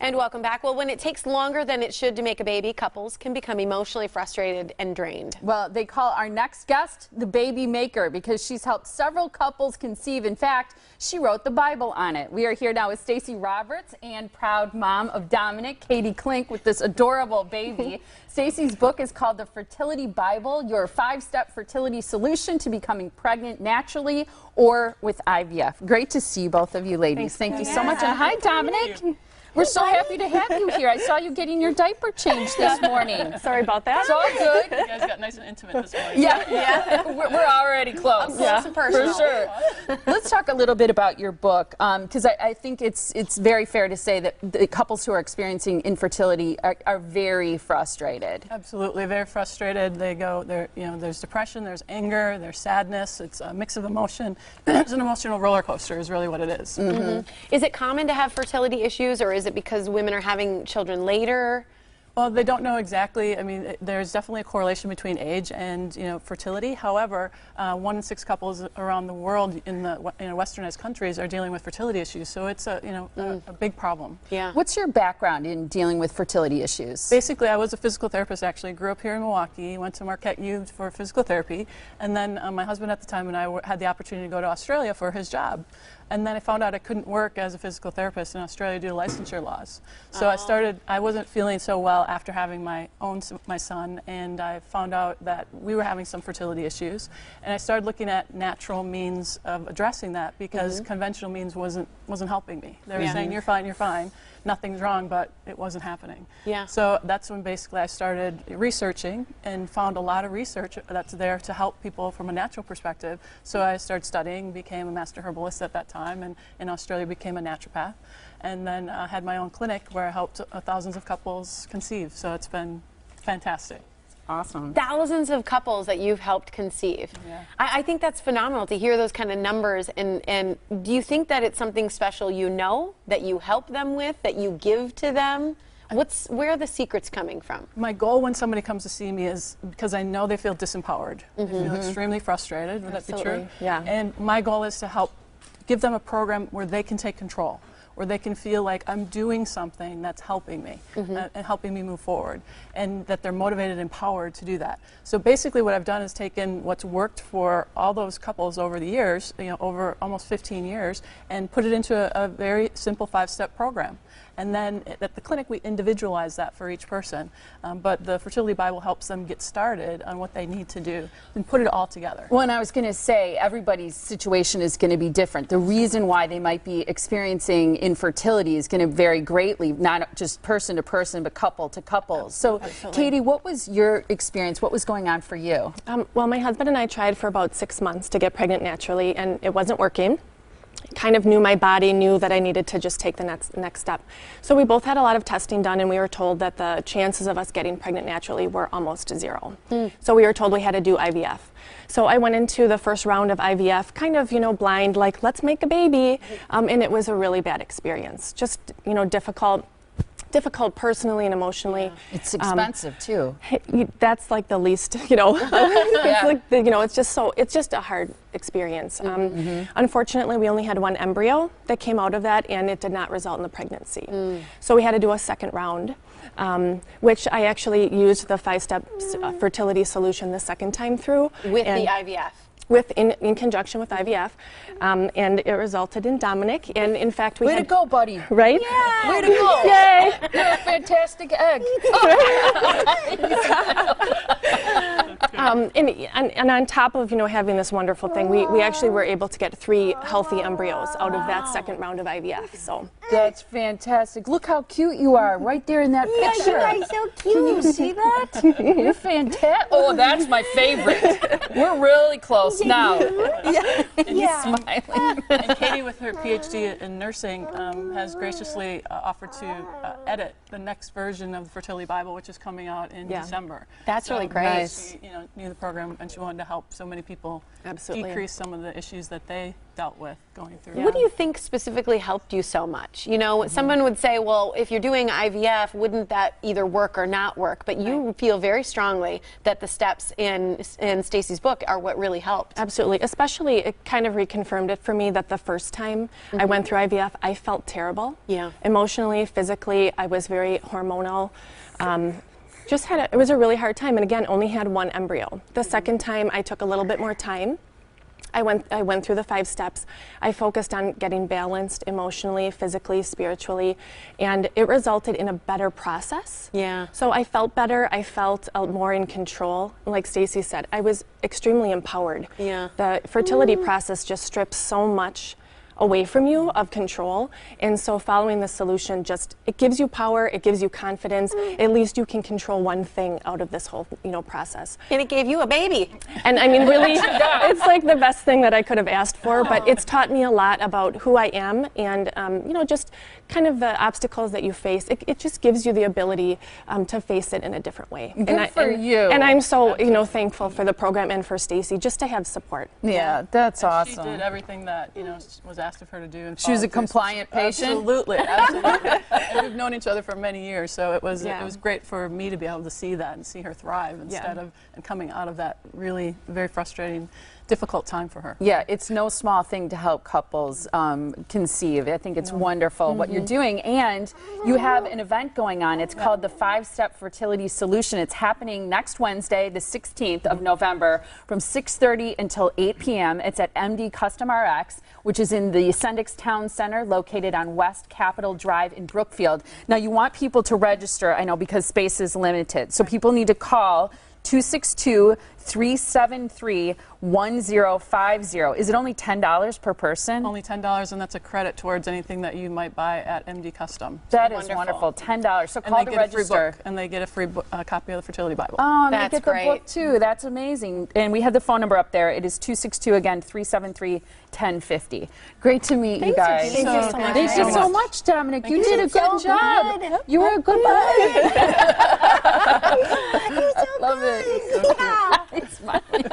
And welcome back. Well, when it takes longer than it should to make a baby, couples can become emotionally frustrated and drained. Well, they call our next guest the baby maker because she's helped several couples conceive. In fact, she wrote the Bible on it. We are here now with Stacy Roberts and proud mom of Dominic, Katie Klink, with this adorable baby. Stacy's book is called The Fertility Bible, your 5-step fertility solution to becoming pregnant naturally or with IVF. Great to see both of you ladies. Thank you so much. And hi, Dominic. We're so happy to have you here. I saw you getting your diaper changed this morning. Sorry about that. It's all good. You guys got nice and intimate this morning. Yeah. We're already close. Up close and personal. For sure. Let's talk a little bit about your book, because I think it's very fair to say that the couples who are experiencing infertility are very frustrated. Absolutely, very frustrated. They go there. There's depression, there's anger, there's sadness. It's a mix of emotion. It's an emotional roller coaster, is really what it is. Mm-hmm. Is it common to have fertility issues, or is it because women are having children later? Well, they don't know exactly. I mean, there's definitely a correlation between age and fertility. However, 1 in 6 couples around the world in the westernized countries are dealing with fertility issues. So it's a big problem. Yeah. What's your background in dealing with fertility issues? Basically, I was a physical therapist. Actually, grew up here in Milwaukee. Went to Marquette U for physical therapy, and then my husband at the time and I had the opportunity to go to Australia for his job. And then I found out I couldn't work as a physical therapist in Australia due to licensure laws. So I wasn't feeling so well after having my son, and I found out that we were having some fertility issues. And I started looking at natural means of addressing that because conventional means wasn't helping me. They were saying, you're fine, nothing's wrong, but it wasn't happening. Yeah. So that's when basically I started researching and found a lot of research that's there to help people from a natural perspective. So I started studying, became a master herbalist at that time, and in Australia became a naturopath. And then had my own clinic where I helped thousands of couples conceive. So it's been fantastic. Awesome. Thousands of couples that you've helped conceive. Yeah. I think that's phenomenal to hear those kind of numbers. And do you think that it's something special that you help them with, that you give to them? Where are the secrets coming from? My goal when somebody comes to see me is because I know they feel disempowered. They feel extremely frustrated. Would that be true? Yeah. And my goal is to help give them a program where they can take control, where they can feel like I'm doing something that's helping me and helping me move forward, and that they're motivated and empowered to do that. So basically what I've done is taken what's worked for all those couples over the years, over almost 15 years, and put it into a very simple 5-step program. And then at the clinic, we individualize that for each person. But the Fertility Bible helps them get started on what they need to do and put it all together. Well, and I was going to say, everybody's situation is going to be different. The reason why they might be experiencing infertility is going to vary greatly, not just person to person, but couple to couple. So, Katie, what was your experience? What was going on for you? Well, my husband and I tried for about 6 months to get pregnant naturally, and it wasn't working. Kind of knew my body, knew that I needed to just take the next step. So we both had a lot of testing done, and we were told that the chances of us getting pregnant naturally were almost 0. So we were told we had to do IVF. So I went into the first round of IVF kind of, blind, like, let's make a baby. And it was a really bad experience. Just, difficult personally and emotionally. Yeah. It's expensive too. That's like the least, it's just a hard experience. Unfortunately, we only had 1 embryo that came out of that, and it did not result in the pregnancy. So we had to do a second round, which I actually used the 5-step fertility solution the second time through. With the IVF? In conjunction with IVF, and it resulted in Dominic. And in fact, we Way to go, buddy! Right? Yeah. Way to go! Yay! You're a fantastic egg. And on top of having this wonderful thing, we actually were able to get 3 healthy embryos out of that second round of IVF. So that's fantastic. Look how cute you are, right there in that picture. You guys so cute. Can you see that? You're fantastic. Oh, that's my favorite. We're really close now. Smiling. And Katie, with her PhD in nursing, has graciously offered to edit the next version of the Fertility Bible, which is coming out in December. That's really great. She knew the program, and she wanted to help so many people Absolutely. decrease some of the issues that they dealt with going through. What do you think specifically helped you so much? You know, someone would say, well, if you're doing IVF, wouldn't that either work or not work? But you feel very strongly that the steps in Stacy's book are what really helped. Absolutely. Especially, it kind of reconfirmed it for me that the first time I went through IVF, I felt terrible. Yeah. Emotionally, physically, I was very hormonal. It was a really hard time, and again, only had one embryo. The second time, I took a little bit more time. I went through the 5 steps. I focused on getting balanced emotionally, physically, spiritually, and it resulted in a better process. Yeah. So I felt better. I felt more in control. Like Stacy said, I was extremely empowered. Yeah. The fertility process just strips so much away from you of control, and so following the solution it gives you power, it gives you confidence. At least you can control one thing out of this whole process. And it gave you a baby. And I mean, really, it's like the best thing that I could have asked for, but it's taught me a lot about who I am and just kind of the obstacles that you face. It just gives you the ability to face it in a different way. Good for you. And I'm so thankful for the program and for Stacy just to have support. Yeah, that's awesome. She did everything that was asked of her to do. And She was a followed through. compliant patient? Absolutely, absolutely. And we've known each other for many years, so it was great for me to be able to see that and see her thrive instead of coming out of that really very frustrating, difficult time for her. Yeah, it's no small thing to help couples conceive. I think it's wonderful what you're doing. And you have an event going on. It's called the 5-Step Fertility Solution. It's happening next Wednesday, the 16th of November from 6:30 until 8 p.m. It's at MD Custom RX, which is in the Sendix Town Center located on West Capitol Drive in Brookfield. Now, you want people to register, I know, because space is limited. So people need to call 262-373-1050. Is it only $10 per person? Only $10, and that's a credit towards anything that you might buy at MD Custom. That is wonderful. $10. So call And to they get a free register. book, and they get a free copy of the Fertility Bible. Oh, and That's they get great. the book too. That's amazing. And we have the phone number up there. It is 262-373-1050. Great to meet you guys. Thank you so much. Thank you so much, Dominic. You did a good job. You were a good boy. Love it. It's smiling.